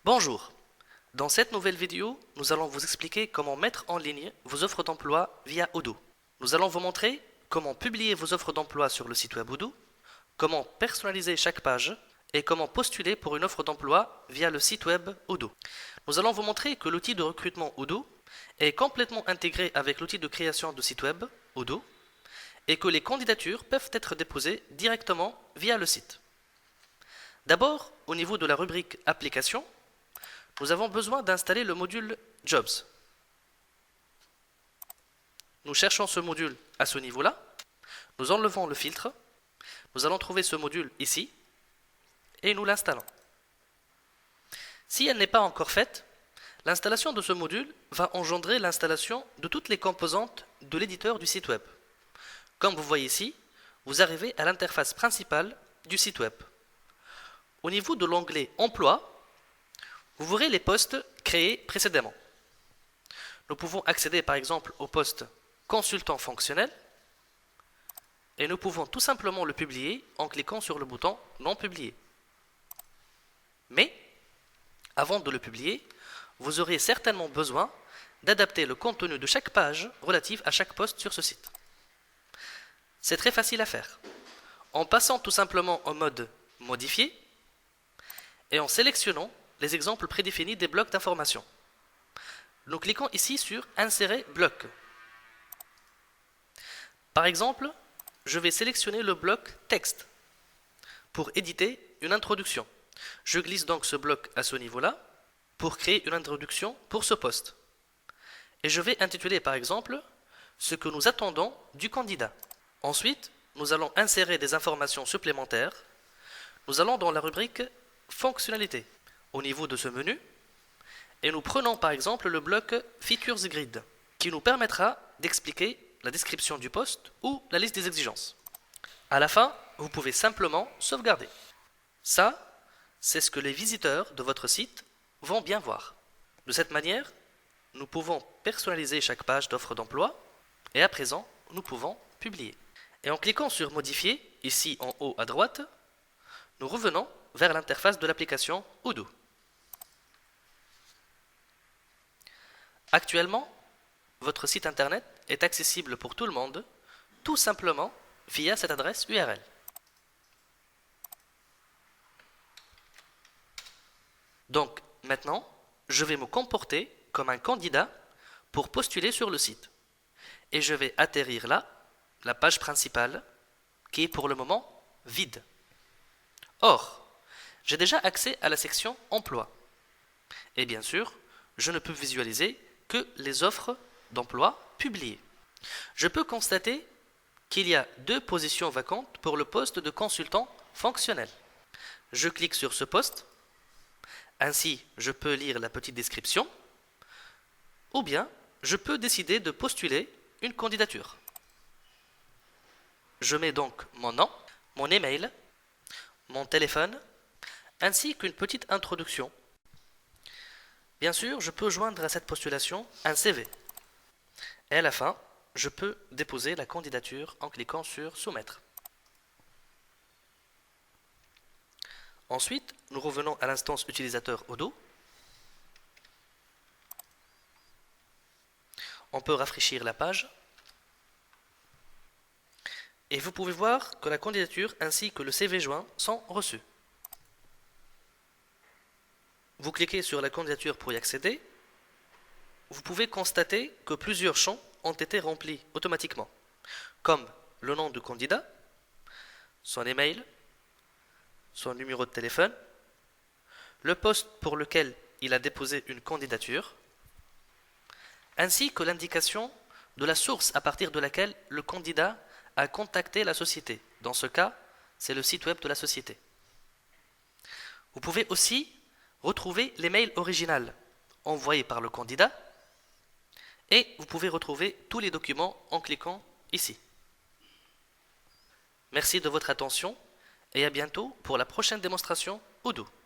Bonjour, dans cette nouvelle vidéo, nous allons vous expliquer comment mettre en ligne vos offres d'emploi via Odoo. Nous allons vous montrer comment publier vos offres d'emploi sur le site web Odoo, comment personnaliser chaque page et comment postuler pour une offre d'emploi via le site web Odoo. Nous allons vous montrer que l'outil de recrutement Odoo est complètement intégré avec l'outil de création de site web Odoo et que les candidatures peuvent être déposées directement via le site. D'abord, au niveau de la rubrique Applications, nous avons besoin d'installer le module Jobs. Nous cherchons ce module à ce niveau-là. Nous enlevons le filtre. Nous allons trouver ce module ici et nous l'installons. Si elle n'est pas encore faite, l'installation de ce module va engendrer l'installation de toutes les composantes de l'éditeur du site web. Comme vous voyez ici, vous arrivez à l'interface principale du site web. Au niveau de l'onglet Emploi, vous verrez les postes créés précédemment. Nous pouvons accéder par exemple au poste consultant fonctionnel et nous pouvons tout simplement le publier en cliquant sur le bouton non publié. Mais avant de le publier, vous aurez certainement besoin d'adapter le contenu de chaque page relative à chaque poste sur ce site. C'est très facile à faire. En passant tout simplement en mode modifier et en sélectionnant les exemples prédéfinis des blocs d'information. Nous cliquons ici sur Insérer bloc. Par exemple, je vais sélectionner le bloc texte pour éditer une introduction. Je glisse donc ce bloc à ce niveau-là pour créer une introduction pour ce poste. Et je vais intituler par exemple ce que nous attendons du candidat. Ensuite, nous allons insérer des informations supplémentaires. Nous allons dans la rubrique Fonctionnalités au niveau de ce menu et nous prenons par exemple le bloc Features Grid qui nous permettra d'expliquer la description du poste ou la liste des exigences. À la fin, vous pouvez simplement sauvegarder. Ça, c'est ce que les visiteurs de votre site vont bien voir. De cette manière, nous pouvons personnaliser chaque page d'offre d'emploi et à présent, nous pouvons publier. Et en cliquant sur Modifier, ici en haut à droite, nous revenons vers l'interface de l'application Odoo. Actuellement, votre site internet est accessible pour tout le monde, tout simplement via cette adresse URL. Donc maintenant, je vais me comporter comme un candidat pour postuler sur le site. Et je vais atterrir là, la page principale, qui est pour le moment vide. Or, j'ai déjà accès à la section Emploi. Et bien sûr, je ne peux visualiser que les offres d'emploi publiées. Je peux constater qu'il y a 2 positions vacantes pour le poste de consultant fonctionnel. Je clique sur ce poste. Ainsi, je peux lire la petite description. Ou bien, je peux décider de postuler une candidature. Je mets donc mon nom, mon email, mon téléphone, ainsi qu'une petite introduction. Bien sûr, je peux joindre à cette postulation un CV. Et à la fin, je peux déposer la candidature en cliquant sur Soumettre. Ensuite, nous revenons à l'instance utilisateur Odoo. On peut rafraîchir la page. Et vous pouvez voir que la candidature ainsi que le CV joint sont reçus. Vous cliquez sur la candidature pour y accéder. Vous pouvez constater que plusieurs champs ont été remplis automatiquement, comme le nom du candidat, son email, son numéro de téléphone, le poste pour lequel il a déposé une candidature, ainsi que l'indication de la source à partir de laquelle le candidat a contacté la société. Dans ce cas, c'est le site web de la société. Vous pouvez aussi retrouver l'email original envoyé par le candidat et vous pouvez retrouver tous les documents en cliquant ici. Merci de votre attention et à bientôt pour la prochaine démonstration Odoo.